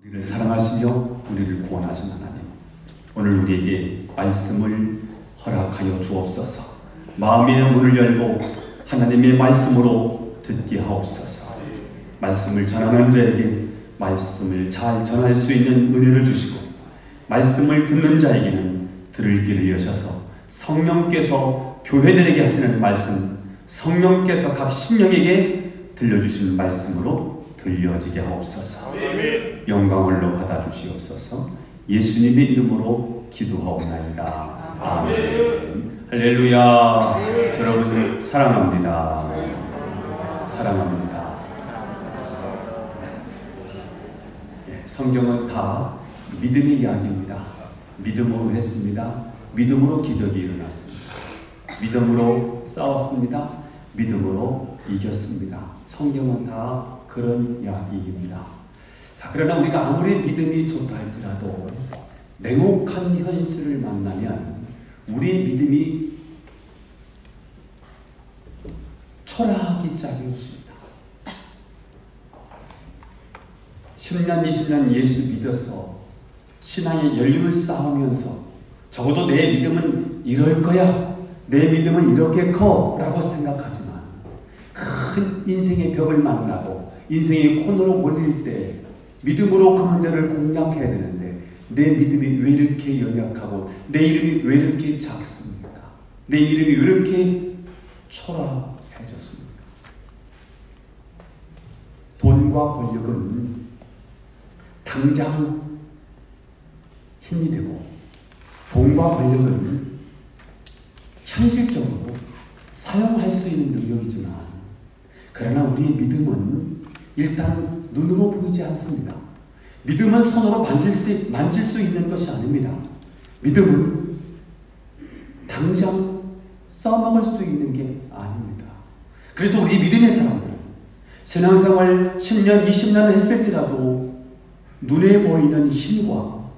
우리를 사랑하시며 우리를 구원하신 하나님, 오늘 우리에게 말씀을 허락하여 주옵소서. 마음의 문을 열고 하나님의 말씀으로 듣게 하옵소서. 말씀을 전하는 자에게 말씀을 잘 전할 수 있는 은혜를 주시고, 말씀을 듣는 자에게는 들을 길을 여셔서 성령께서 교회들에게 하시는 말씀, 성령께서 각 신령에게 들려주시는 말씀으로 들려지게 하옵소서. 영광을로 받아주시옵소서. 예수님의 이름으로 기도하옵나이다. 아멘. 할렐루야. 여러분들 사랑합니다. 사랑합니다. 성경은 다 믿음의 이야기입니다. 믿음으로 했습니다. 믿음으로 기적이 일어났습니다. 믿음으로 싸웠습니다. 믿음으로 이겼습니다. 성경은 다 그런 이야기입니다. 자, 그러나 우리가 아무리 믿음이 좋다 할지라도 냉혹한 현실을 만나면 우리 믿음이 초라하기 시작했습니다. 10년, 20년 예수 믿어서 신앙의 연륜을 쌓으면서 적어도 내 믿음은 이럴 거야, 내 믿음은 이렇게 커 라고 생각하지만 큰 인생의 벽을 만나고 인생의 코너로 몰릴 때 믿음으로 그 문제를 공략해야 되는데 내 믿음이 왜 이렇게 연약하고 내 이름이 왜 이렇게 작습니까? 내 이름이 왜 이렇게 초라해졌습니까? 돈과 권력은 당장 힘이 되고, 돈과 권력은 현실적으로 사용할 수 있는 능력이지만, 그러나 우리의 믿음은 일단 눈으로 보이지 않습니다. 믿음은 손으로 만질 수 있는 것이 아닙니다. 믿음은 당장 써먹을 수 있는 게 아닙니다. 그래서 우리 믿음의 사람들은 신앙생활 10년, 20년을 했을지라도 눈에 보이는 힘과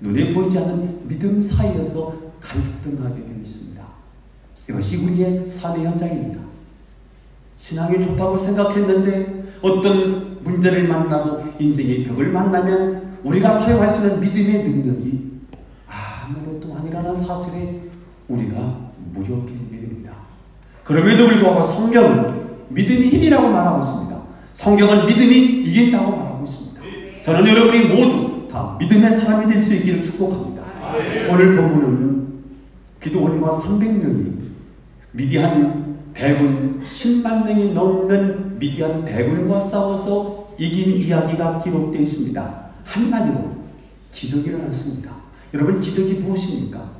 눈에 보이지 않는 믿음 사이에서 갈등하게 되어 있습니다. 이것이 우리의 삶의 현장입니다. 신앙이 좋다고 생각했는데 어떤 문제를 만나고 인생의 벽을 만나면 우리가 사용할 수 있는 믿음의 능력이 아무것도 아니라는 사실에 우리가 무력해지게 됩니다. 그럼에도 불구하고 성경은 믿음이 힘이라고 말하고 있습니다. 성경은 믿음이 이긴다고 말하고 있습니다. 저는 여러분이 모두 다 믿음의 사람이 될 수 있기를 축복합니다. 오늘 본문은 기드온과 300명이 미디안 대군 10만 명이 넘는 미디안 대군과 싸워서 이긴 이야기가 기록되어 있습니다. 한마디로 기적이 일어났습니다. 여러분, 기적이 무엇입니까?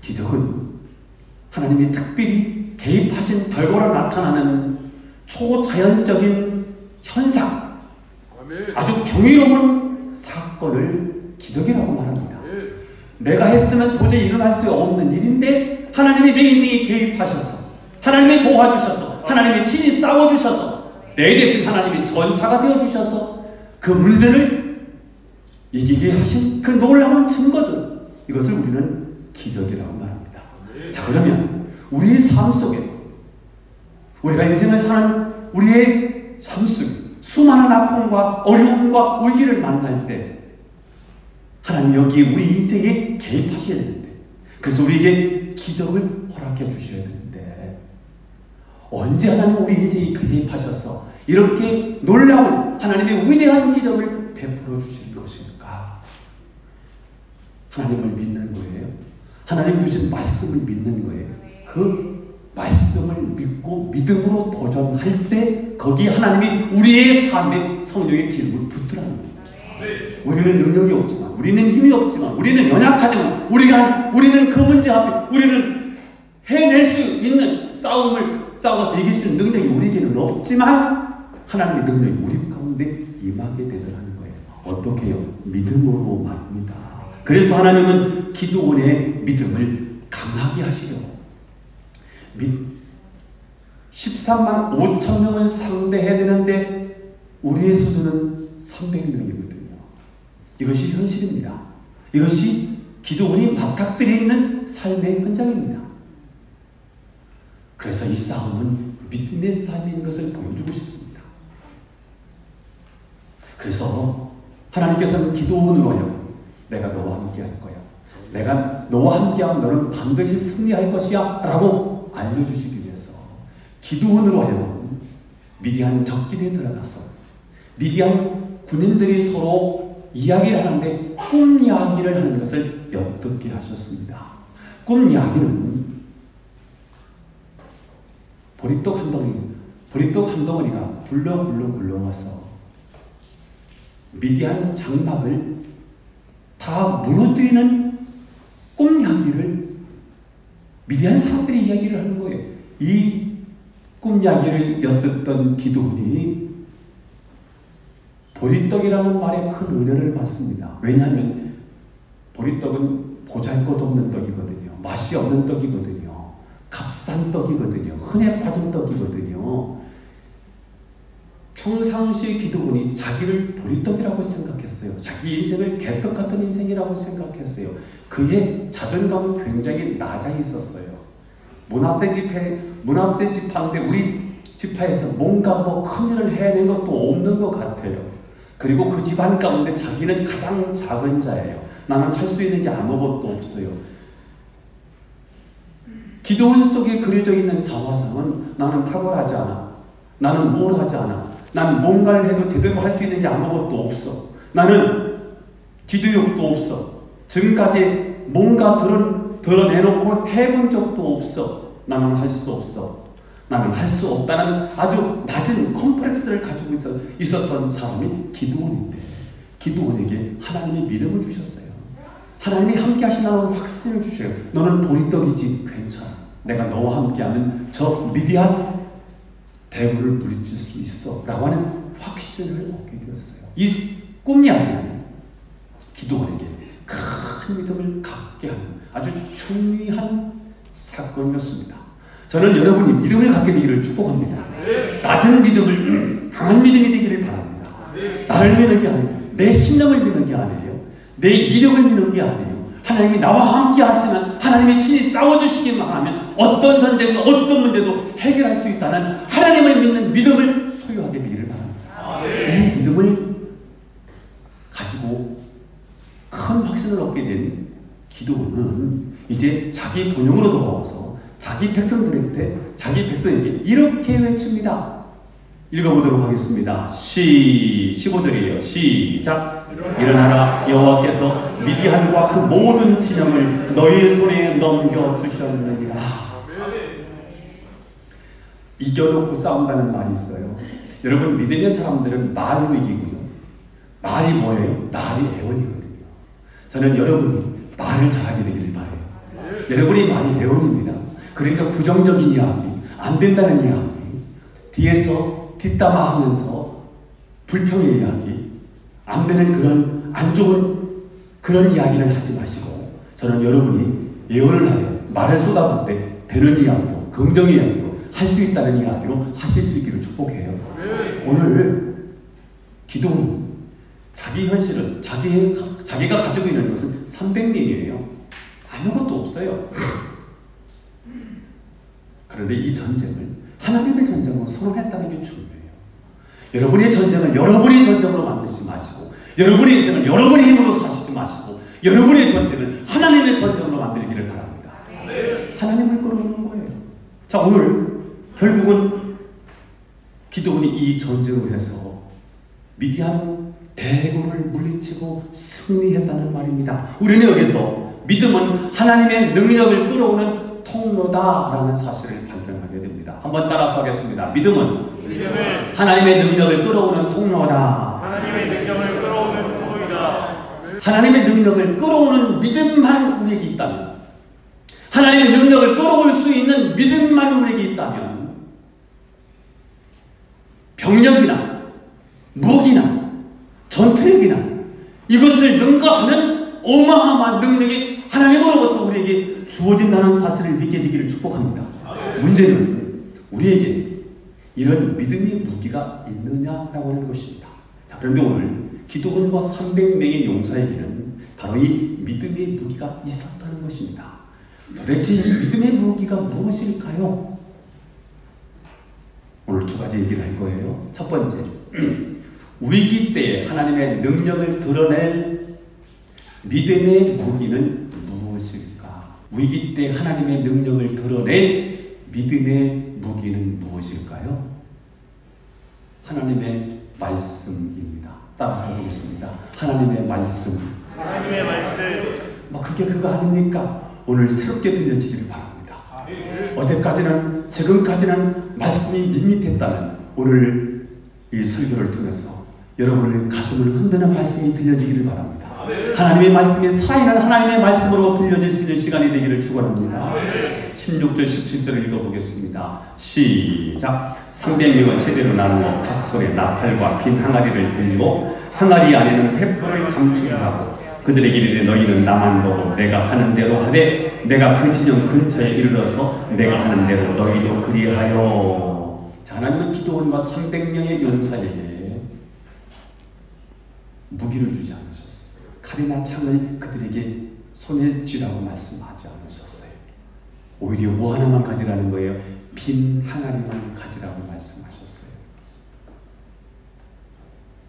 기적은 하나님이 특별히 개입하신 결과로 나타나는 초자연적인 현상, 아주 경이로운 사건을 기적이라고 말합니다. 내가 했으면 도저히 일어날 수 없는 일인데 하나님이 내 인생에 개입하셔서, 하나님이 도와주셔서, 하나님이 친히 싸워주셔서, 내 대신 하나님이 전사가 되어주셔서 그 문제를 이기게 하신 그 놀라운 증거들, 이것을 우리는 기적이라고 말합니다. 자, 그러면 우리의 삶 속에, 우리가 인생을 사는 우리의 삶 속에 수많은 아픔과 어려움과 위기를 만날 때 하나님 여기 우리 인생에 개입하셔야 되는데, 그래서 우리에게 기적을 허락해 주셔야 되는데, 언제 하나님 우리 인생에 개입하셔서 이렇게 놀라운 하나님의 위대한 기적을 베풀어 주실 것입니까? 하나님을 믿는 거예요. 하나님 주신 말씀을 믿는 거예요. 그 말씀을 믿고 믿음으로 도전할 때 거기에 하나님이 우리의 삶에 성령의 기름을 붓더라는 거예요. 우리는 능력이 없지만, 우리는 힘이 없지만, 우리는 연약하지만, 우리는 그 문제 앞에 우리는 해낼 수 있는 싸움을 싸워서 이길 수 있는 능력이 우리에게는 없지만 하나님의 능력이 우리 가운데 임하게 되더라는 거예요. 어떻게 해요? 믿음으로 말입니다. 그래서 하나님은 기드온의 믿음을 강하게 하시려고 13만 5천 명을 상대해야 되는데 우리의 수준은 300명이거든요. 이것이 현실입니다. 이것이 기드온이 맞닥뜨려 있는 삶의 현장입니다. 그래서 이 싸움은 믿음의 싸움인 것을 보여주고 싶습니다. 그래서 하나님께서는 기도원으로 하여 내가 너와 함께 할 거야. 내가 너와 함께하면 너는 반드시 승리할 것이야 라고 알려주시기 위해서 기도원으로 하여 미디안 적길에 들어가서 미디안 군인들이 서로 이야기를 하는데 꿈 이야기를 하는 것을 엿듣게 하셨습니다. 꿈 이야기는 보리떡 한 덩어리가 굴러와서 미디안 장막을 다 무너뜨리는 꿈 이야기를 미디안 사람들이 이야기를 하는 거예요. 이 꿈 이야기를 엿듣던 기드온이 보리떡이라는 말에 큰 은혜를 받습니다. 왜냐하면 보리떡은 보잘것없는 떡이거든요. 맛이 없는 떡이거든요. 값싼 떡이거든요. 흔해 빠진 떡이거든요. 평상시에 기드온이 자기를 보리떡이라고 생각했어요. 자기 인생을 개떡 같은 인생이라고 생각했어요. 그의 자존감은 굉장히 낮아 있었어요. 문화세 집회인데 우리 지파에서 뭔가 큰 일을 해낸 것도 없는 것 같아요. 그리고 그 집안 가운데 자기는 가장 작은 자예요. 나는 할 수 있는 게 아무것도 없어요. 기도원 속에 그려져 있는 자화상은 나는 탁월하지 않아. 나는 뭘 하지 않아. 난 뭔가를 해도 제대로 할 수 있는 게 아무것도 없어. 나는 지도력도 없어. 지금까지 뭔가 드러내놓고 해본 적도 없어. 나는 할 수 없어. 나는 할 수 없다는 아주 낮은 컴플렉스를 가지고 있었던 사람이 기드온인데 기드온에게 하나님이 믿음을 주셨어요. 하나님이 함께 하시나는 확신을 주셔요. 너는 보리떡이지 괜찮아. 내가 너와 함께하는 저 미디안 대구를 물리칠 수 있어 라고 하는 확신을 얻게 되었어요. 이 꿈 이야기는 기드온에게 큰 믿음을 갖게 하는 아주 중요한 사건이었습니다. 저는 여러분이 믿음을 갖게 되기를 축복합니다. 낮은 믿음을 강한 믿음이 되기를 바랍니다. 나를 믿는 게 아니에요. 내 신념을 믿는 게 아니에요. 내 이력을 믿는 게 아니에요. 하나님이 나와 함께 하시면 하나님이 친히 싸워주시기만 하면 어떤 전쟁도 어떤 문제도 해결할 수 있다는 하나님을 믿는 믿음을 소유하게 되기를 바랍니다. 이 믿음을 가지고 큰 확신을 얻게 된 기드온은 이제 자기 본영으로 돌아와서 자기 백성에게 이렇게 외칩니다. 읽어보도록 하겠습니다. 15절이에요. 시작. 일어나라. 여호와께서 미디안과 그 모든 진영을 너희의 손에 넘겨주셨느니라. 이겨놓고 싸운다는 말이 있어요. 여러분 믿음의 사람들은 말이 이기고요. 말이 뭐예요? 말이 애원이거든요. 저는 여러분이 말을 잘하게 되기를 바라요. 여러분이 말이 애원입니다. 그러니까 부정적인 이야기, 안 된다는 이야기, 뒤에서 뒷담화하면서 불평의 이야기, 안 되는 그런 안 좋은 그런 이야기를 하지 마시고 저는 여러분이 예언을 하여 말을 쏟아볼 때 되는 이야기로, 긍정의 이야기로, 할 수 있다는 이야기로 하실 수 있기를 축복해요. 오늘 기도는 자기 현실은 자기가 가지고 있는 것은 300명이에요. 아무것도 없어요. 그런데 이 전쟁을 하나님의 전쟁으로 선언했다는 게 중요해요. 여러분의 전쟁을 여러분의 전쟁으로 만드지 마시고 여러분의 인생을 여러분의 힘으로 사시지 마시고 여러분의 전쟁을 하나님의 전쟁으로 만들기를 바랍니다. 하나님을 끌어오는 거예요. 자, 오늘 결국은 기드온이 이 전쟁을 해서 미디안 대군을 물리치고 승리했다는 말입니다. 우리는 여기서 믿음은 하나님의 능력을 끌어오는 통로다라는 사실을 발견하게 됩니다. 한번 따라서 하겠습니다. 믿음은 하나님의 능력을 끌어오는 통로다. 하나님의 능력을 끌어오는 믿음만 우리에게 있다면, 하나님의 능력을 끌어올 수 있는 믿음만 우리에게 있다면 병력이나 무기나 전투력이나 이것을 능가하는 어마어마한 능력이 하나님으로부터 우리에게 주어진다는 사실을 믿게 되기를 축복합니다. 문제는 우리에게 이런 믿음의 무기가 있느냐라고 하는 것입니다. 자, 그런데 오늘 기드온과 300명의 용사에게는 바로 이 믿음의 무기가 있었다는 것입니다. 도대체 이 믿음의 무기가 무엇일까요? 오늘 두 가지 얘기를 할 거예요. 첫 번째, 위기 때에 하나님의 능력을 드러낼 믿음의 무기는 무엇일까? 위기 때 하나님의 능력을 드러낼 믿음의 무기는 무엇일까요? 하나님의 말씀입니다. 따라서 보겠습니다. 하나님의 말씀. 하나님의 말씀. 그게 그거 아닙니까? 오늘 새롭게 들려지기를 바랍니다. 어제까지는, 지금까지는 말씀이 밋밋했다면 오늘 이 설교를 통해서 여러분의 가슴을 흔드는 말씀이 들려지기를 바랍니다. 하나님의 말씀이 살아있는 하나님의 말씀으로 들려질 수 있는 시간이 되기를 축원합니다. 16절 17절을 읽어보겠습니다. 시작. 300명을 세대로 나누어 각 손에 나팔과 빈 항아리를 들고 항아리 안에는 횃불을 감추게 하고 그들에게 이르되 너희는 나만 보고 내가 하는 대로 하되 내가 그 진영 근처에 이르러서 내가 하는 대로 너희도 그리하여. 자, 하나님은 기도원과 300명의 용사에게 무기를 주지 않으셨어요. 칼이나 창을 그들에게 손에 쥐라고 말씀하지 않으셨어요. 오히려 뭐 하나만 가지라는 거예요. 빈 항아리만 가지라고 말씀하셨어요.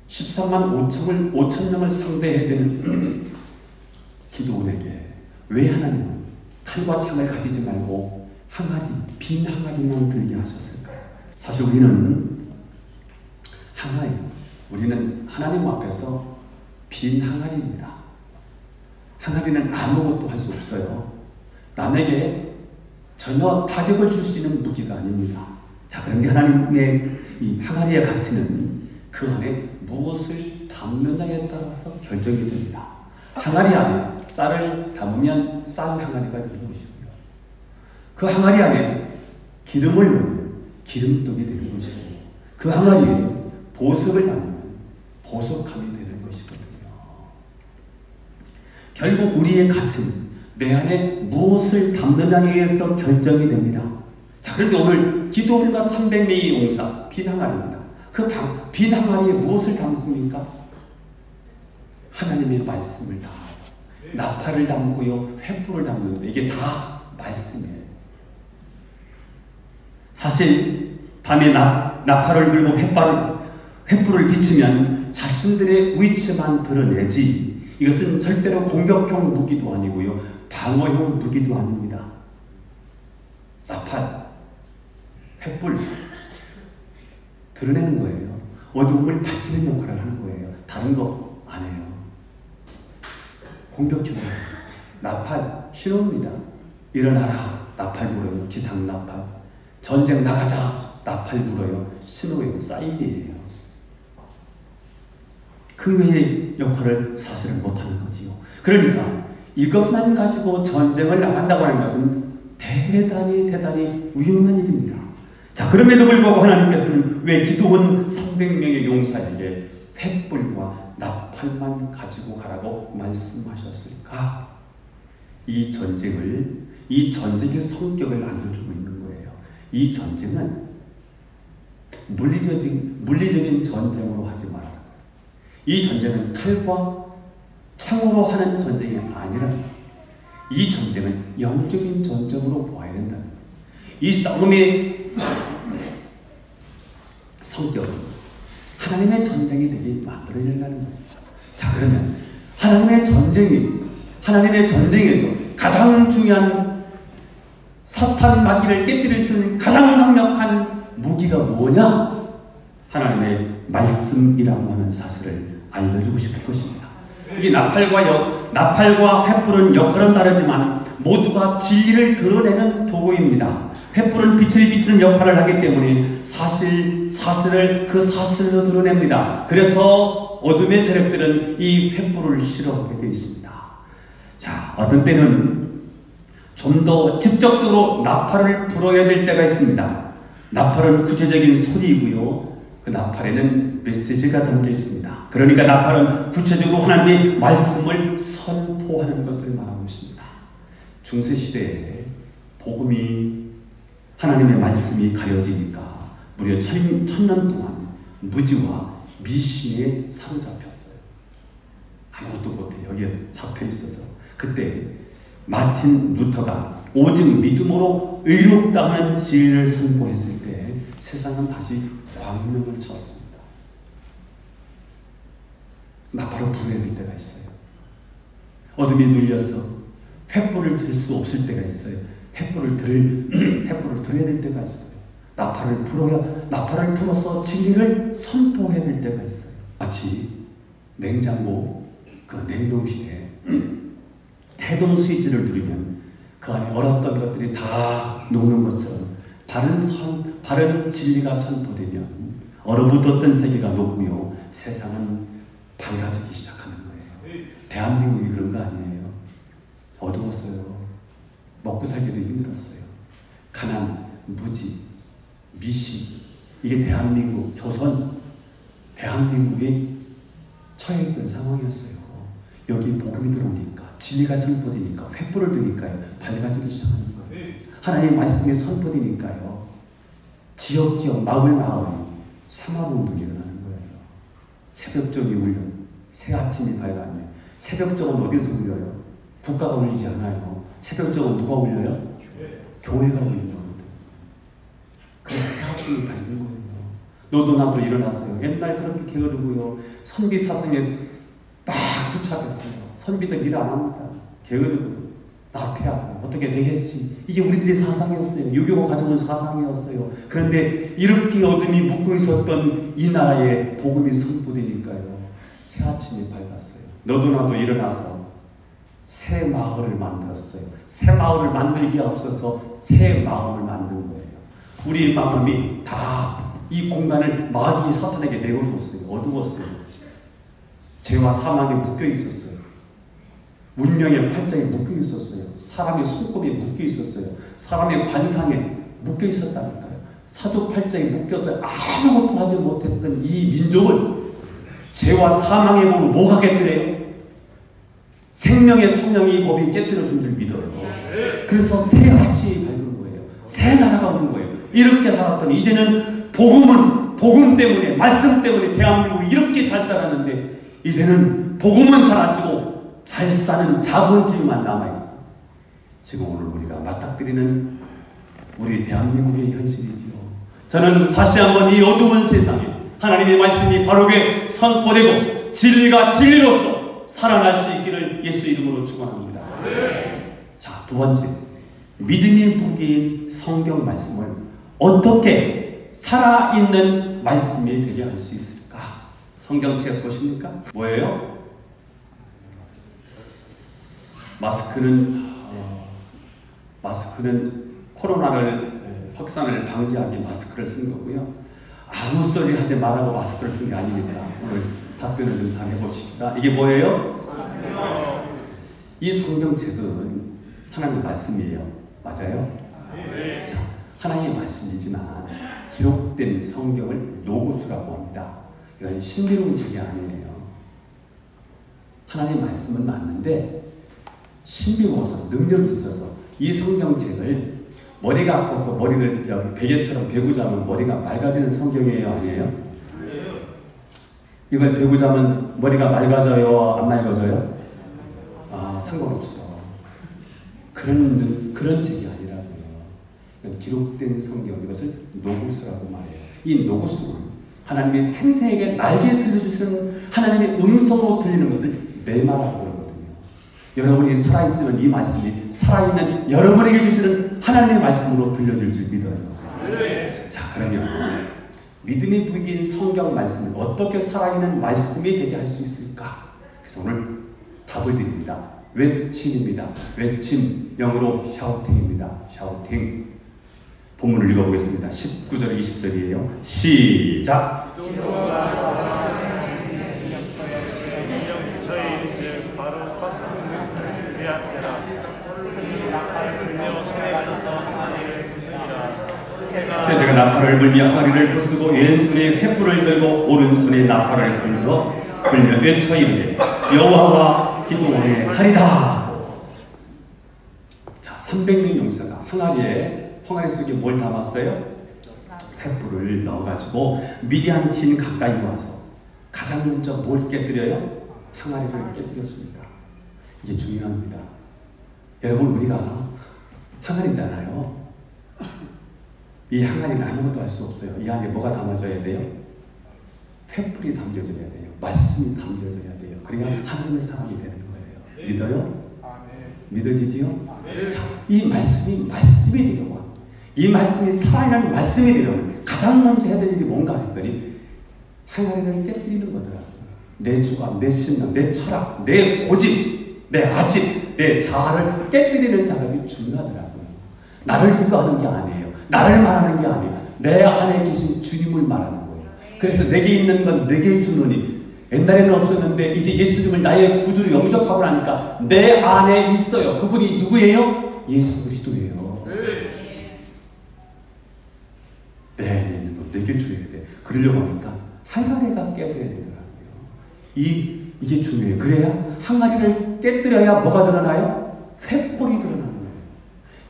13만 5천 명을 상대해야 되는 기도원에게 왜 하나님은 칼과 창을 가지지 말고 항아리, 빈 항아리만 들게 하셨을까요? 사실 우리는 하나님 앞에서 빈 항아리입니다. 항아리는 아무것도 할 수 없어요. 남에게 전혀 타격을 줄 수 있는 무기가 아닙니다. 자, 그런데 하나님의 이 항아리의 가치는 그 안에 무엇을 담느냐에 따라서 결정이 됩니다. 항아리 안에 쌀을 담으면 쌀 항아리가 되는 것이고요. 그 항아리 안에 기름을 넣으면 기름떡이 되는 것이고 그 항아리에 보석을 담으면 보석함이 되는 것이거든요. 결국 우리의 가치는 내 안에 무엇을 담느냐에 의해서 결정이 됩니다. 자, 그런데 오늘 기도원과 300명의 용사, 빈 항아리입니다. 그 빈 항아리에 무엇을 담습니까? 하나님의 말씀을 담아요. 나팔을 담고요, 횃불을 담는데 이게 다 말씀이에요. 사실 밤에 나팔을 들고 횃불을 비추면 자신들의 위치만 드러내지 이것은 절대로 공격형 무기도 아니고요, 방어형 무기도 아닙니다. 나팔, 횃불 드러내는 거예요. 어두움을 밝히는 역할을 하는 거예요. 다른 거 안 해요. 공격형으로 나팔 신호입니다. 일어나라, 나팔 불어요. 기상 나팔. 전쟁 나가자, 나팔 불어요. 신호예요. 사인이에요. 그 외의 역할을 사실은 못하는 거지요. 그러니까 이것만 가지고 전쟁을 나간다고 하는 것은 대단히 위험한 일입니다. 자, 그럼에도 불구하고 하나님께서는 왜 기도원 300명의 용사에게 횃불과 나팔만 가지고 가라고 말씀하셨을까? 이 전쟁의 성격을 알려주고 있는 거예요. 이 전쟁은 물리적인 전쟁으로 하지 말아라. 이 전쟁은 칼과 창으로 하는 전쟁이 아니라 이 전쟁은 영적인 전쟁으로 보아야 된다. 이 싸움의 성격은 하나님의 전쟁이 되게 만들어야 된다는 거예요. 자, 그러면 하나님의 전쟁에서 가장 중요한 사탄 마귀를 깨뜨릴 수 있는 가장 강력한 무기가 뭐냐? 하나님의 말씀이라고 하는 사실을 알려주고 싶은 것입니다. 이게 나팔과 횃불은 역할은 다르지만 모두가 진리를 드러내는 도구입니다. 횃불은 빛을 비추는 역할을 하기 때문에 사실을 그 사실로 드러냅니다. 그래서 어둠의 세력들은 이 횃불을 싫어하게 되어 있습니다. 자, 어떤 때는 좀 더 직접적으로 나팔을 불어야 될 때가 있습니다. 나팔은 구체적인 소리이고요, 그 나팔에는 메시지가 담겨 있습니다. 그러니까 나팔은 구체적으로 하나님의 말씀을 선포하는 것을 말하고 있습니다. 중세시대에 복음이, 하나님의 말씀이 가려지니까 무려 1000년 동안 무지와 미신에 사로잡혔어요. 아무것도 못해 여기에 잡혀 있어서. 그때 마틴 루터가 오직 믿음으로 의롭다 하는 진리를 선포했을 때 세상은 다시 광명을 쳤습니다. 나팔을 불어야 될 때가 있어요. 어둠이 눌려서 횃불을 들 수 없을 때가 있어요. 횃불을 들어야 될 때가 있어요. 나팔을 불어서 진리를 선포해야 될 때가 있어요. 마치 냉장고 그 냉동실에 해동 스위치를 누르면 그 안에 얼었던 것들이 다 녹는 것처럼 바른 진리가 선포되면 얼어붙었던 세계가 녹고요. 세상은 밝아지기 시작하는 거예요. 대한민국이 그런 거 아니에요. 어두웠어요. 먹고 살기도 힘들었어요. 가난, 무지, 미신, 이게 대한민국, 조선, 대한민국이 처해있던 상황이었어요. 여기 복음이 들어오니까, 진리가 선포되니까, 횃불을 드니까요, 밝아지기 시작하는 거예요. 하나님의 말씀이 선포되니까요, 지역, 마을, 사막운동이 일어나는 거예요. 새벽종이 울려, 새 아침이 밝았네. 새벽종은 어디서 울려요? 국가가 울리지 않아요. 새벽종은 누가 울려요? 교회가 울리는 거거든요. 그래서 새 아침이 밝은 거예요. 너도 나도 일어났어요. 옛날 그렇게 게으르고요. 선비 사상에 딱 붙잡혔어요. 선비들 일 안 합니다. 게으르고 나태하고 어떻게 되겠지. 이게 우리들의 사상이었어요. 유교가 가져온 사상이었어요. 그런데 이렇게 어둠이 묻고 있었던 이 나라에 복음이 선포되니까요. 새 아침이 밝았어요. 너도 나도 일어나서 새 마을을 만들었어요. 새 마을을 만들기에 앞서서 새 마음을 만든 거예요. 우리 마음이 다 이 공간을 마귀 사탄에게 내어줬어요. 어두웠어요. 죄와 사망에 묶여 있었어요. 운명의 팔짱에 묶여 있었어요. 사람의 손꼽에 묶여 있었어요. 사람의 관상에 묶여 있었다니까요. 사주 팔짱에 묶여서 아무것도 하지 못했던 이 민족을 죄와 사망의 법을 뭐가 깨뜨려요? 생명의 성령의 법이 깨뜨려준 줄 믿어요. 그래서 새 아침이 밝은 거예요. 새 나라가 오는 거예요. 이렇게 살았더니 이제는 복음 때문에, 말씀 때문에 대한민국이 이렇게 잘 살았는데 이제는 복음은 사라지고 잘 사는 자본주의만 남아있어요. 지금 오늘 우리가 맞닥뜨리는 우리 대한민국의 현실이지요. 저는 다시 한번 이 어두운 세상에 하나님의 말씀이 바르게 선포되고 진리가 진리로서 살아날 수 있기를 예수 이름으로 축원합니다. 자, 두 번째, 믿음의 무기인 성경 말씀을 어떻게 살아있는 말씀이 되게 할 수 있을까? 성경책 보십니까? 뭐예요? 마스크는 코로나를 확산을 방지하기 위해 마스크를 쓴 거고요. 아무 소리 하지 말라고 마스크를 쓴 게 아니니까 오늘 답변을 좀 잘 해보십시다. 이게 뭐예요? 이 성경책은 하나님의 말씀이에요. 맞아요? 자, 하나님의 말씀이지만 기록된 성경을 로고스라고 합니다. 이건 신비로운 책이 아니에요. 하나님의 말씀은 맞는데 신비로워서 능력이 있어서 이 성경책을 머리가 아파서 머리를 베개처럼 베고 자면 머리가 맑아지는 성경이에요? 아니에요? 이걸 베고 자면 머리가 맑아져요? 안 맑아져요? 상관없어. 그런 책이 아니라고요. 기록된 성경, 이것을 노고스라고 말해요. 이 노고스는 하나님의 생생하게 날개 들려주시는 하나님의 음성으로 들리는 것을 메마라고 그러거든요. 여러분이 살아있으면 이 말씀이 살아있는 여러분에게 주시는 하나님의 말씀으로 들려줄 줄 믿어요. 자, 그러면 믿음의 무기인 성경 말씀을 어떻게 살아있는 말씀이 되게 할 수 있을까? 그래서 오늘 답을 드립니다. 외침입니다. 외침, 영어로 샤우팅입니다. 샤우팅. 본문을 읽어보겠습니다. 19절 20절이에요. 시작! 세대가 나팔을 불며 항아리를 부수고 왼손에 횃불을 들고 오른손에 나팔을 불며 외쳐 이르되 여호와가 기도원에 가리다. 자, 300명 용사가 항아리 속에 뭘 담았어요? 횃불을 넣어가지고 미디안 진 가까이 와서 가장 먼저 뭘 깨뜨려요? 항아리를 깨뜨렸습니다. 이게 중요합니다. 여러분, 우리가 항아리잖아요. 이 항아리는 아무것도 할 수 없어요. 이 안에 뭐가 담아져야 돼요? 횃불이 담겨져야 돼요. 말씀이 담겨져야 돼요. 그래야 하나님의 사람이 되는 거예요. 믿어요? 믿어지지요? 자, 이 말씀이 되려고, 이 말씀이 살아있는 말씀이 되려고 가장 먼저 해야 될 일이 뭔가 했더니 항아리를 깨뜨리는 거더라고요. 내 주관, 내 신앙, 내 철학, 내 고집, 내 아집, 내 자아를 깨뜨리는 작업이 중요하더라고요. 나를 증거하는 게 아니에요. 나를 말하는 게 아니에요. 내 안에 계신 주님을 말하는 거예요. 그래서 내게 있는 건 내게 주노니, 옛날에는 없었는데 이제 예수님을 나의 구주로 영접하고 나니까 내 안에 있어요. 그분이 누구예요? 예수 그리스도예요. 내 안에 있는 거 내게 줘야 돼. 그러려고 하니까 항아리가 깨져야 되더라고요. 이게 중요해요. 그래야 항아리를 깨뜨려야 뭐가 드러나요? 횃불이 드러나는 거예요.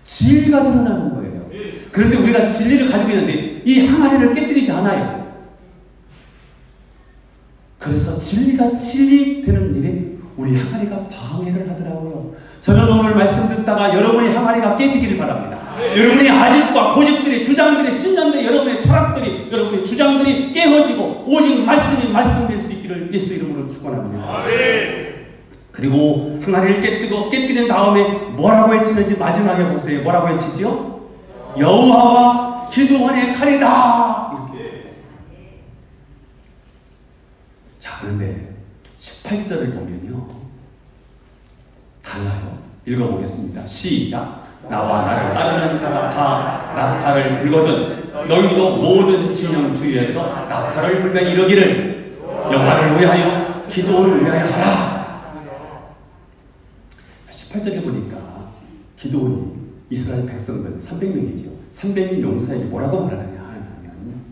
진리가 드러나는 거예요. 그런데 우리가 진리를 가지고 있는데 이 항아리를 깨뜨리지 않아요. 그래서 진리가 진리되는 일에 우리 항아리가 방해를 하더라고요. 저는 오늘 말씀 듣다가 여러분의 항아리가 깨지기를 바랍니다. 여러분의 아집과 고집들이, 주장들이, 신념들이, 여러분의 철학들이, 여러분의 주장들이 깨어지고 오직 말씀이 말씀될 수 있기를 예수 이름으로 축원합니다. 그리고 항아리를 깨뜨린 다음에 뭐라고 외치는지 마지막에 보세요. 뭐라고 외치죠? 여호와와 기드온의 칼이다. 이렇게. 자, 그런데 18절을 보면요, 달라요. 읽어보겠습니다. 시작. 나와 나를 따르는 자가 다 나팔을 들거든 너희도 모든 진영 주위에서 나팔을 불며 이르기를 여호와를 위하여 기드온을 위하여 하라. 18절에 보니까 기드온이 이스라엘 백성들 300명이죠. 300명 용사에게 뭐라고 말하느냐 하면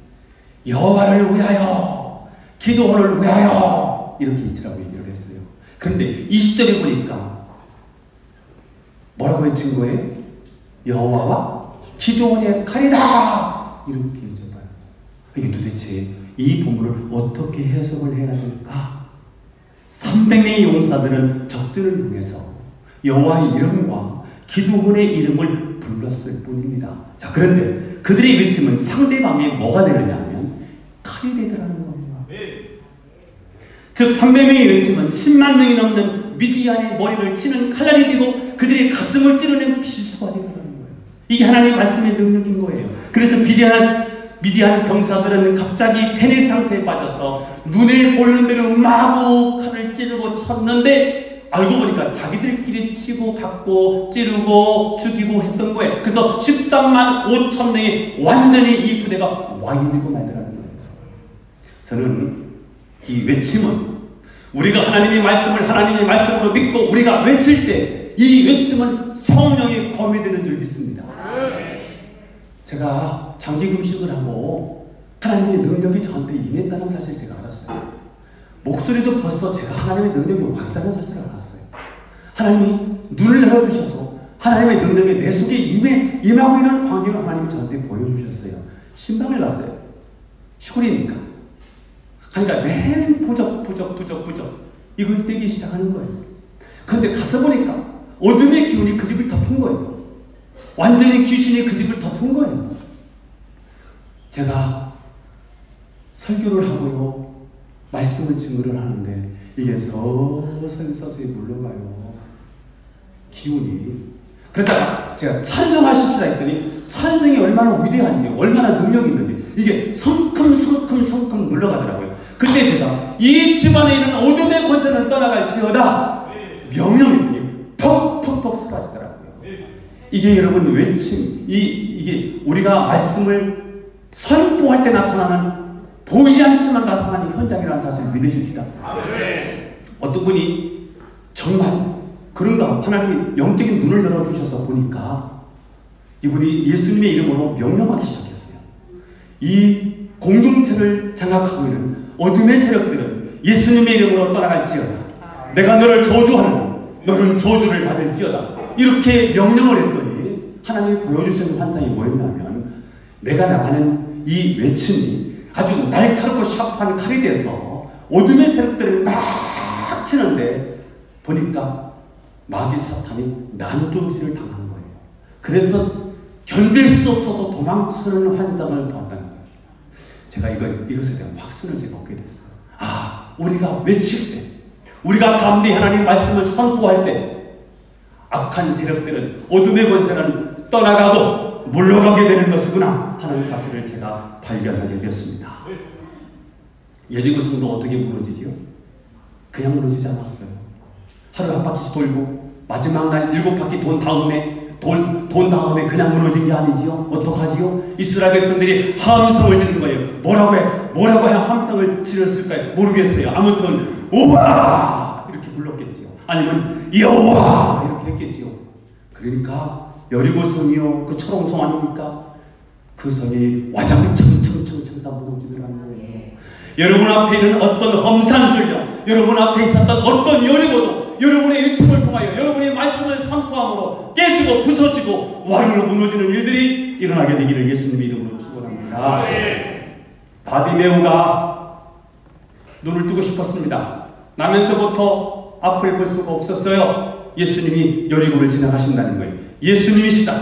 여호와를 위하여 기드온을 위하여 이렇게 이치라고 얘기를 했어요. 그런데 20절에 보니까 뭐라고 외친 거예요? 여호와와 기드온의 칼이다 이렇게 해줘봐요. 이게 도대체 이 본문을 어떻게 해석을 해야 될까? 300명의 용사들은 적들을 향해서 여호와의 이름과 기드온의 이름을 불렀을 뿐입니다. 자, 그런데 그들의 외침은 상대방이 뭐가 되느냐면 칼이 되더라는 겁니다. 즉 300명의 외침은 10만 명이 넘는 미디안의 머리를 치는 칼날이 되고 그들의 가슴을 찌르는 비수가 되더라는 거예요. 이게 하나님의 말씀의 능력인 거예요. 그래서 미디안 병사들은 갑자기 패닉 상태에 빠져서 눈에 보이는 대로 마구 칼을 찌르고 쳤는데 알고 보니까 자기들끼리 치고 받고 찌르고 죽이고 했던 거예요. 그래서 13만 5천 명이 완전히 이 부대가 와인이고 말더라는 거예요. 저는 이 외침은 우리가 하나님의 말씀을 하나님의 말씀으로 믿고 우리가 외칠 때 이 외침은 성령의 검이 되는 줄 믿습니다. 제가 장기 금식을 하고 하나님의 능력이 저한테 임했다는 사실을 제가 알았어요. 목소리도 벌써 제가 하나님의 능력이 왔다는 사실을 알았어요. 하나님이 눈을 열어주셔서 하나님의 능력이 내 속에 임하고 있는 광경을 하나님이 저한테 보여주셨어요. 신방을 났어요. 시골이니까. 그러니까 맨 부적 이걸 떼기 시작하는 거예요. 그런데 가서 보니까 어둠의 기운이 그 집을 덮은 거예요. 완전히 귀신이 그 집을 덮은 거예요. 제가 설교를 하고요, 말씀을 증거를 하는데 이게 서서히 물러가요. 기운이. 그러다가 제가 찬송하십시다 했더니 찬송이 얼마나 위대한지, 얼마나 능력이 있는지 이게 성큼 물러가더라고요. 근데 제가 이 집안에 있는 어둠의 권세는 떠나갈지어다 명령했더니 퍽 사라지더라고요. 이게 여러분 외침, 이게 우리가 말씀을 선포할 때 나타나는 보이지 않지만 나타나는 현장이라는 사실을 믿으십시다. 어떤 분이 정말 그런가 하나님이 영적인 눈을 열어주셔서 보니까 이분이 예수님의 이름으로 명령하기 시작했어요. 이 공동체를 장악하고 있는 어둠의 세력들은 예수님의 이름으로 떠나갈지어다. 내가 너를 저주하는 너는 저주를 받을지어다. 이렇게 명령을 했더니 하나님이 보여주시는 환상이 뭐였냐면 내가 나가는 이 외침이 아주 날카롭고 샤프한 칼이 돼서 어둠의 세력들을 막 치는데 보니까 마귀 사탄이 난조지를 당한 거예요. 그래서 견딜 수 없어서 도망치는 환상을 보았다는 거예요. 제가 이것에 대한 확신을 제가 얻게 됐어요. 아, 우리가 외칠 때, 우리가 담대히 하나님의 말씀을 선포할 때 악한 세력들은, 어둠의 권세는 떠나가고 물러가게 되는 것이구나 하는 사실을 제가 발견하게 되었습니다. 여리고 성도 어떻게 무너지지요? 그냥 무너지지 않았어요. 하루 한 바퀴씩 돌고 마지막 날 7바퀴 돈 다음에 그냥 무너진 게 아니지요. 어떡하지요? 이스라엘 백성들이 함성을 지르는 거예요. 뭐라고 함성을 지렀을까요? 모르겠어요. 아무튼 우와 이렇게 불렀겠지요. 아니면 여호와 이렇게 했겠지요. 그러니까 여리고 성이요, 그 초롱성 아닙니까? 그 성이 와장창창창창 다 무너지더라는 거예요. 여러분 앞에 있는 어떤 험산줄요, 여러분 앞에 있었던 어떤 여리고도 여러분의 유춤을 통하여 여러분의 말씀을 선포함으로 깨지고 부서지고 와르르 무너지는 일들이 일어나게 되기를 예수님의 이름으로 축원합니다. 바디메오가 눈을 뜨고 싶었습니다. 나면서부터 앞을 볼 수가 없었어요. 예수님이 여리고를 지나가신다는 거예요. 예수님이시다,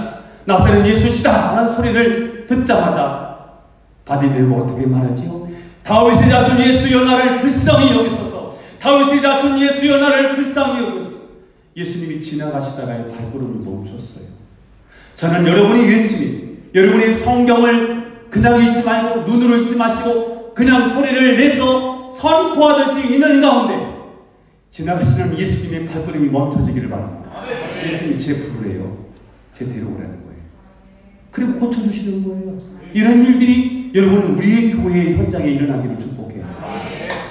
나사렛 예수시다 라는 소리를 듣자마자 바디메오가 어떻게 말하지요? 다윗의 자손 예수여 나를 불쌍히 여기소서. 다윗의 자손 예수여 나를 불쌍히 여기소서. 예수님이 지나가시다가 발걸음을 멈췄어요. 저는 여러분이 외침이, 여러분이 성경을 그냥 읽지 말고 눈으로 읽지 마시고 그냥 소리를 내서 선포하듯이 있는 가운데 지나가시는 예수님의 발걸음이 멈춰지기를 바랍니다. 예수님이 제 부르래요. 제 데려오라는 거예요. 그리고 고쳐주시는 거예요. 이런 일들이 여러분 우리의 교회의 현장에 일어나기를 축복해요.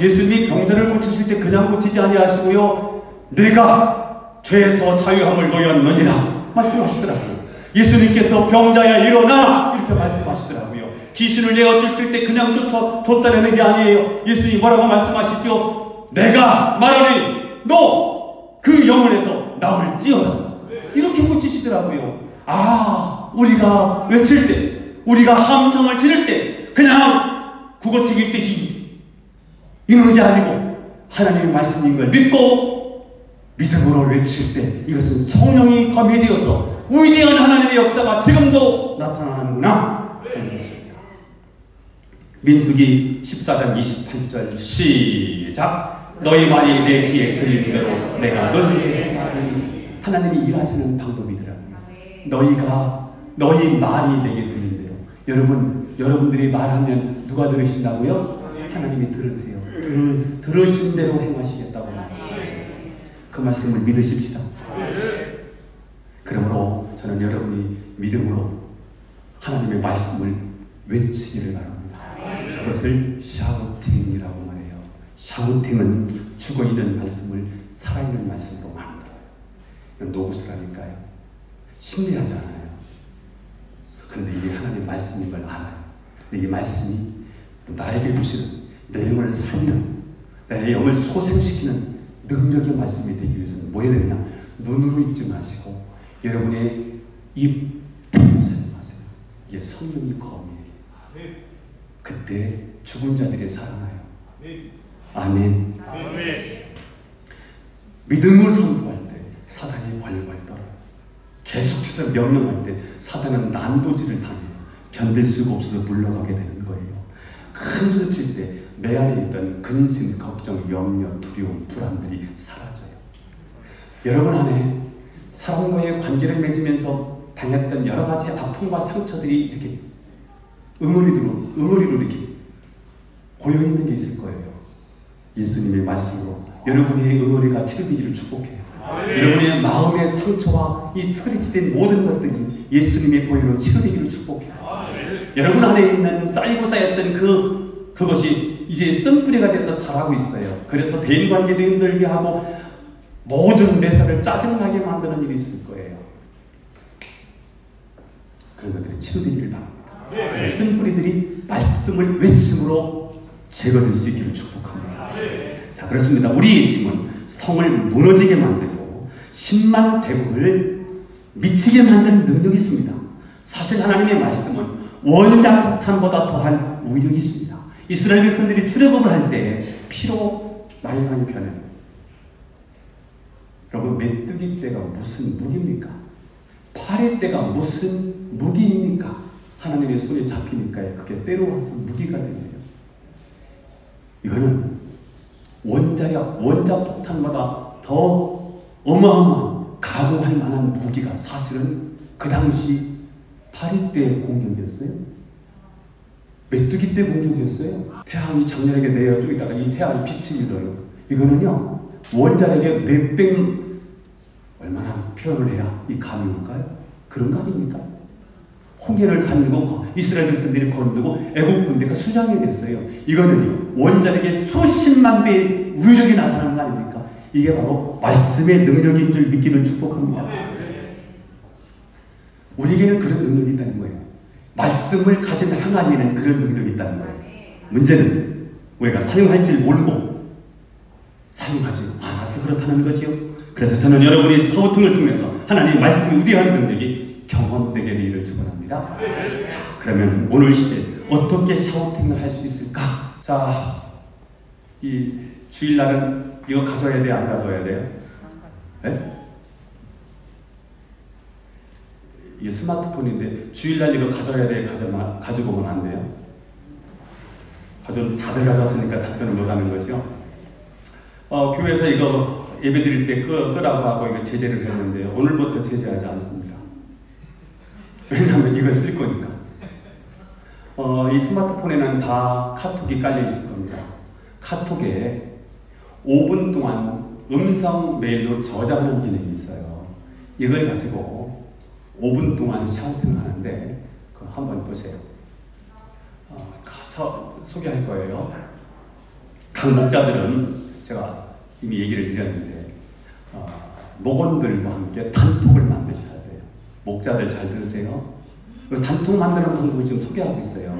예수님이 병자를 고치실 때 그냥 고치지 아니하시고요, 내가 죄에서 자유함을 놓였느니라 말씀하시더라고요. 예수님께서 병자야 일어나 이렇게 말씀하시더라고요. 귀신을 내어 쫓을 때 그냥 쫓아내는 게 아니에요. 예수님이 뭐라고 말씀하시죠? 내가 말하니 너 그 영혼에서 나올지어다 이렇게 고치시더라고요. 우리가 외칠 때, 우리가 함성을 지를 때 그냥 국어책 읽듯이 읽는 게 아니고 하나님의 말씀인 걸 믿고 믿음으로 외칠 때 이것은 성령이 가미되어서 위대한 하나님의 역사가 지금도 나타나는구나. 민수기 14장 28절 시작. 너희 말이 내 귀에 들리는 대로 내가 너희에게 행하리니. 하나님이 일하시는 방법이더라고요. 너희 말이 내게 들리는 대로. 여러분들이 말하면 누가 들으신다고요? 하나님이 들으세요. 들으신 대로 행하시겠다고 말씀하셨어요. 그 말씀을 믿으십시다. 그러므로 저는 여러분이 믿음으로 하나님의 말씀을 외치기를 바랍니다. 그것을 샤우팅이라고 말해요. 샤우팅은 죽어있는 말씀을 살아있는 말씀으로 만들어요. 이건 노구스라니까요. 신뢰하지 않아요. 그런데 이게 하나님의 말씀인 걸 알아요. 근데 이 말씀이 나에게 주시는 내 영을 살리는, 내 영을 소생시키는 능력의 말씀이 되기 위해서는 뭐 해야 되냐? 눈으로 읽지 마시고 여러분의 입 사용하세요. 이게 성령이 검이에요. 그때 죽은 자들이 살아나요. 아멘. 믿음을 선포할 때 사단이 벌벌 떨어요. 계속해서 명령할 때 사단은 난도질을 당해요. 견딜 수가 없어서 물러가게 되는 거예요. 큰 소리 칠 때 내 안에 있던 근심, 걱정, 염려, 두려움, 불안들이 사라져요. 여러분 안에 사람과의 관계를 맺으면서 당했던 여러 가지 아픔과 상처들이 이렇게 응어리로 이렇게 고여있는 게 있을 거예요. 예수님의 말씀으로 여러분의 응어리가 치료되기를 축복해요. 여러분의 마음의 상처와 이 스크래치된 모든 것들이 예수님의 보혈로 치료되기를 축복해요. 여러분 안에 있는 쌓이고 쌓였던 그것이 이제 쓴뿌리가 돼서 자라고 있어요. 그래서 대인관계도 힘들게 하고 모든 매사를 짜증나게 만드는 일이 있을 거예요. 그런 것들이 치료되기를 바랍니다. 그런 쓴뿌리들이 말씀을 외침으로 제거될 수 있기를 축복합니다. 자, 그렇습니다. 우리의 짐은 성을 무너지게 만들고 10만 대국을 미치게 만드는 능력이 있습니다. 사실 하나님의 말씀은 원자 폭탄보다 더한 우력이 있습니다. 이스라엘 백성들이 출애굽을 할 때 피로 나일강이 변해요. 여러분, 메뚜기 떼가 무슨 무기입니까? 파리 떼가 무슨 무기입니까? 하나님의 손에 잡히니까 그게 때로 와서 무기가 되네요. 이거는 원자 폭탄보다 더 어마어마한 가공할 만한 무기가 사실은 그 당시 파리 때 공격이었어요. 메뚜기 때 공격이었어요. 태양이 장렬하게 내어 쪽에다가 이 태양이 빛을 잃어요. 이거는요, 원자력의 몇백, 얼마나 표현을 해야 이 감이 올까요? 그런 거 아닙니까? 홍해를 가르고 이스라엘 백성들이 거르고 애국 군대가 수장이 됐어요. 이거는요, 원자력의 수십만 배의 우주력이 나타나는 거 아닙니까? 이게 바로 말씀의 능력인 줄 믿기를 축복합니다. 우리에게는 그런 능력이 있다는 거예요. 말씀을 가진 항아리에는 그런 능력이 있다는 거예요. 문제는 우리가 사용할 줄 모르고 사용하지 않아서 그렇다는 거지요. 그래서 저는 여러분이 사우팅을 통해서 하나님의 말씀이 우리한 능력이 경험되게 되기를 축원합니다. 자, 그러면 오늘 시대 어떻게 샤우팅을 할 수 있을까? 자, 이 주일날은 이거 가져야 돼요? 안 가져야 돼요? 네? 이게 스마트폰인데 주일날 이거 가져야 돼요? 가지고 오면 안 돼요? 다들 가져왔으니까 답변을 못하는 거죠. 교회에서 이거 예배 드릴 때 끄라고 하고 이거 제재를 했는데요. 오늘부터 제재하지 않습니다. 왜냐하면 이걸 쓸 거니까. 이 스마트폰에는 다 카톡이 깔려 있을 겁니다. 카톡에 5분 동안 음성 메일로 저장하는 기능이 있어요. 이걸 가지고 5분 동안 샤우팅을 하는데 그거 한번 보세요. 소개할 거예요. 각 목자들은 제가 이미 얘기를 드렸는데 목원들과 함께 단톡을 만드셔야 돼요. 목자들 잘 들으세요. 단톡 만드는 방법을 지금 소개하고 있어요.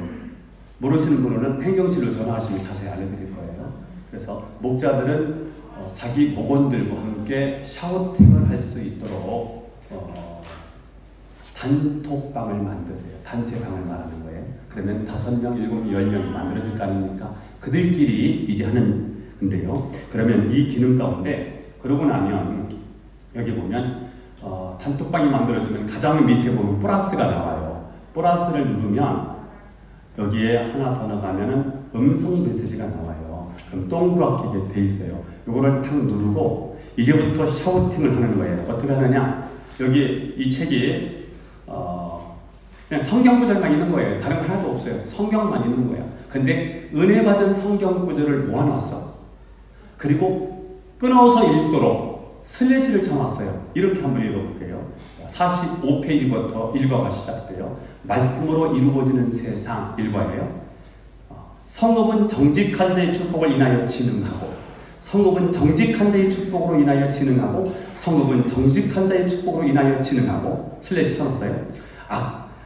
모르시는 분은 행정실로 전화하시면 자세히 알려드릴 거예요. 그래서 목자들은 자기 목원들과 함께 샤우팅을 할 수 있도록 단톡방을 만드세요. 단체방을 말하는 거예요. 그러면 5명, 7명, 10명이 만들어질 거 아닙니까? 그들끼리 이제 하는데요. 그러면 이 기능 가운데 그러고 나면 여기 보면 단톡방이 만들어지면 가장 밑에 보면 플러스가 나와요. 플러스를 누르면 여기에 하나 더 나가면은 음성 메시지가 나와요. 그럼 동그랗게 돼 있어요. 요거를 탁 누르고 이제부터 샤우팅을 하는 거예요. 어떻게 하느냐? 여기 이 책이 그냥 성경 구절만 있는 거예요. 다른 거 하나도 없어요. 성경만 있는 거예요. 근데 은혜 받은 성경 구절을 모아놨어. 그리고 끊어서 읽도록 슬래시를 쳐놨어요. 이렇게 한번 읽어볼게요. 45페이지부터 일과가 시작돼요. 말씀으로 이루어지는 세상 일과예요. 성읍은 정직한 자의 축복을 인하여 진흥하고, 성읍은 정직한 자의 축복으로 인하여 진흥하고, 성읍은 정직한 자의 축복으로 인하여 진흥하고, 슬래시 쳐놨어요.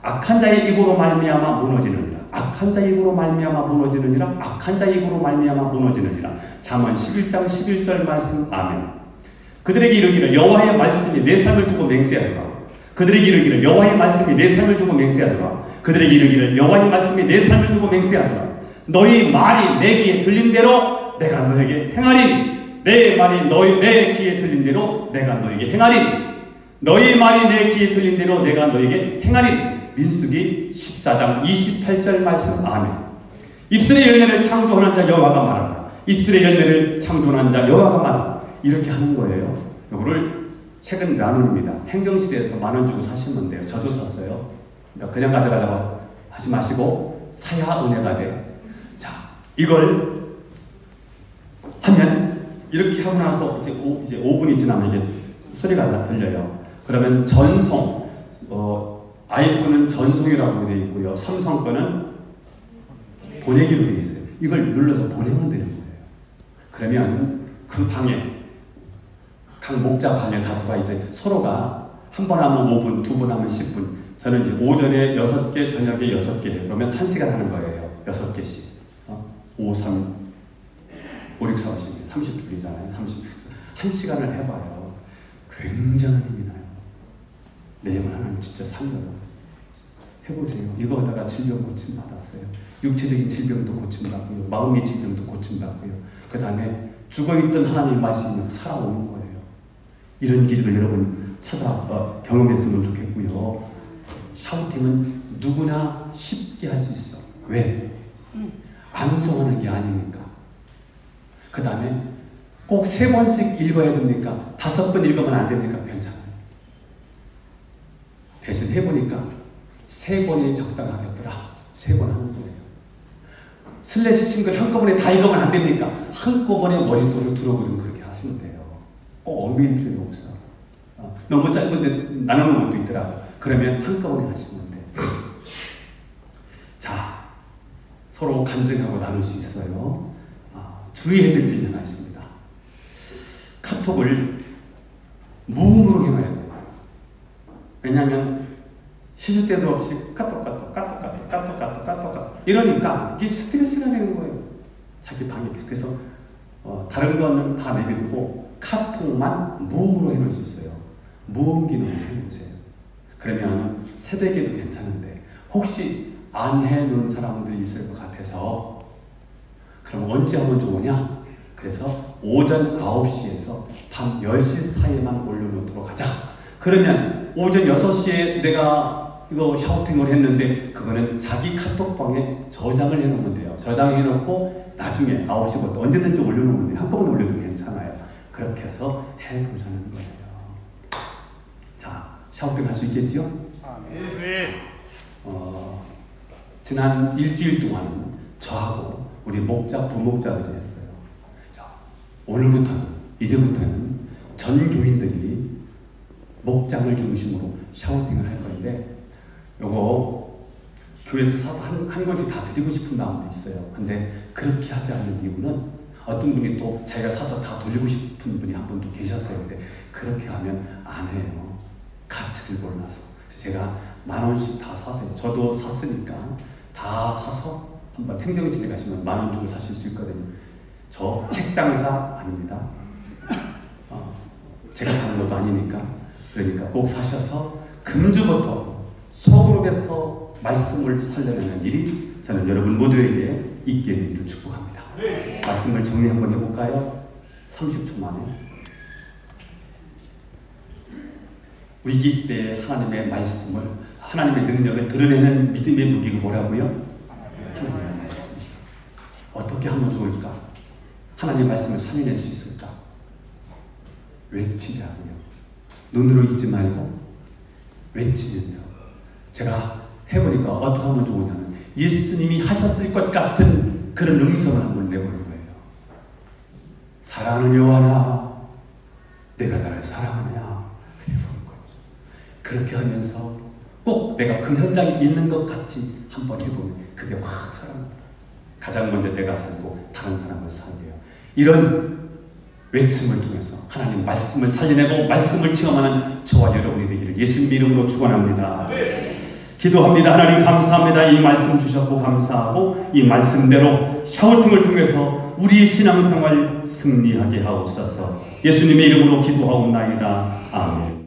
악한 자의 입으로 말미암아 무너지느니라. 악한 자의 입으로 말미암아 무너지느니라. 악한 자의 입으로 말미암아 무너지느니라. 잠언 11장 11절 말씀. 아멘. 그들에게 이르기를 여호와의 말씀이 내 삶을 두고 맹세하더라. 그들에게 이르기를 여호와의 말씀이 내 삶을 두고 맹세하더라. 그들에게 이르기를 여호와의 말씀이 내 삶을 두고 맹세하더라. 너희 말이 내 귀에 들린 대로 내가 너에게 행하리니. 내 말이 내 귀에 들린 대로 내가 너에게 행하리니. 너희 말이 내 귀에 들린 대로 내가 너에게 행하리니. 민수기 14장 28절 말씀. 아멘. 입술의 열매를 창조하는 자 여호와가 말한다. 입술의 열매를 창조하는 자 여호와가 말한다. 이렇게 하는 거예요. 이거를 책은 만원입니다. 행정실에서 만원 주고 사시면 돼요. 저도 샀어요. 그러니까 그냥 가져가려고 하지 마시고 사야 은혜가 돼. 자, 이걸 하면 이렇게 하고 나서 이제 5분이 지나면 이제 소리가 들려요. 그러면 전송, 아이폰은 전송이라고 되어 있고요. 삼성 거는 보내기로 되어 있어요. 이걸 눌러서 보내면 되는 거예요. 그러면 그 방에, 각 목자 방에 다 들어와 있죠. 서로가 한 번 하면 5분, 2번 하면 10분. 저는 이제 오전에 6개, 저녁에 6개. 그러면 1시간 하는 거예요. 6개씩. 5, 3, 5, 6, 4, 50, 30분이잖아요. 1시간을 해봐요. 굉장한 힘이 나요. 내용을 하나님 진짜 살려요. 해보세요. 이거 하다가 질병 고침 받았어요. 육체적인 질병도 고침 받고요. 마음의 질병도 고침 받고요. 그 다음에 죽어있던 하나님의 말씀이 살아오는 거예요. 이런 기술을 여러분 찾아 경험했으면 좋겠고요. 샤우팅은 누구나 쉽게 할 수 있어. 왜? 암송하는 게 아니니까. 그 다음에 꼭 3번씩 읽어야 됩니까? 5번 읽으면 안 됩니까? 괜찮아요. 대신 해보니까 3번이 적당하겠더라. 3번 하는 거예요. 슬래시 친 걸 한꺼번에 다 읽으면 안 됩니까? 한꺼번에 머릿속으로 들어오든 그렇게 하시면 돼요. 꼭 얽매일 필요도 없어. 너무 짧은데 나누는 것도 있더라고. 그러면 한꺼번에 하시면 돼. 자, 서로 간증하고 나눌 수 있어요. 주의해야 될 점이 하나 있습니다. 카톡을 무음으로 해놔야 돼요. 왜냐하면 시수 때도 없이 까똑 이러니까 이게 스트레스가 되는 거예요. 자기 방해. 그래서 다른 거는 다 내비두고 카톡만 무음으로 해놓을 수 있어요. 무음 기능을 해놓으세요. 그러면 새벽에도 괜찮은데 혹시 안 해놓은 사람들이 있을 것 같아서 그럼 언제 하면 좋으냐? 그래서 오전 9시에서 밤 10시 사이에만 올려놓도록 하자. 그러면 오전 6시에 내가 이거 샤우팅을 했는데 그거는 자기 카톡방에 저장을 해놓으면 돼요. 저장해놓고 나중에 9시부터 언제든지 올려놓으면 돼요. 한꺼번에 올려도 괜찮아요. 그렇게 해서 해보자는 거예요. 자, 샤우팅 할 수 있겠죠? 네. 지난 일주일 동안 저하고 우리 목자, 부목자들이 했어요. 자, 오늘부터는, 이제부터는 전 교인들이 목장을 중심으로 샤우팅을 할 건데 요거 교회에서 사서 한 권씩 다 드리고 싶은 마음도 있어요. 근데 그렇게 하지 않는 이유는 어떤 분이 또 자기가 사서 다 돌리고 싶은 분이 한 분도 계셨어요. 근데 그렇게 하면 안 해요. 가치를 몰라서. 제가 10,000원씩 다 사세요. 저도 샀으니까 다 사서 한번 행정실에 가시면 10,000원 주고 사실 수 있거든요. 저 책장사 아닙니다. 제가 다는 것도 아니니까. 그러니까 꼭 사셔서 금주부터 소그룹에서 말씀을 살려내는 일이 저는 여러분 모두에게 있게 되기를 축복합니다. 네. 말씀을 정리 한번 해볼까요? 30초 만에. 위기 때 하나님의 말씀을, 하나님의 능력을 드러내는 믿음의 무기가 뭐라고요? 하나님의 말씀. 어떻게 하면 좋을까? 하나님의 말씀을 살려낼 수 있을까? 외치자고요. 눈으로 읽지 말고 외치면서. 제가 해보니까 어떻게 하면 좋으냐면 예수님이 하셨을 것 같은 그런 음성을 한번 내보는 거예요. 사랑하는 여호와나 내가 나를 사랑하느냐 해보는 거예요. 그렇게 하면서 꼭 내가 그 현장에 있는 것 같이 한번 해보면 그게 확 살아납니다. 가장 먼저 내가 살고 다른 사람을 살게요. 이런 외침을 통해서 하나님 말씀을 살려내고 말씀을 체험하는 저와 여러분이 되기를 예수님 이름으로 축원합니다. 기도합니다. 하나님 감사합니다. 이 말씀 주셨고 감사하고 이 말씀대로 샤우팅을 통해서 우리의 신앙생활 승리하게 하옵소서. 예수님의 이름으로 기도하옵나이다. 아멘.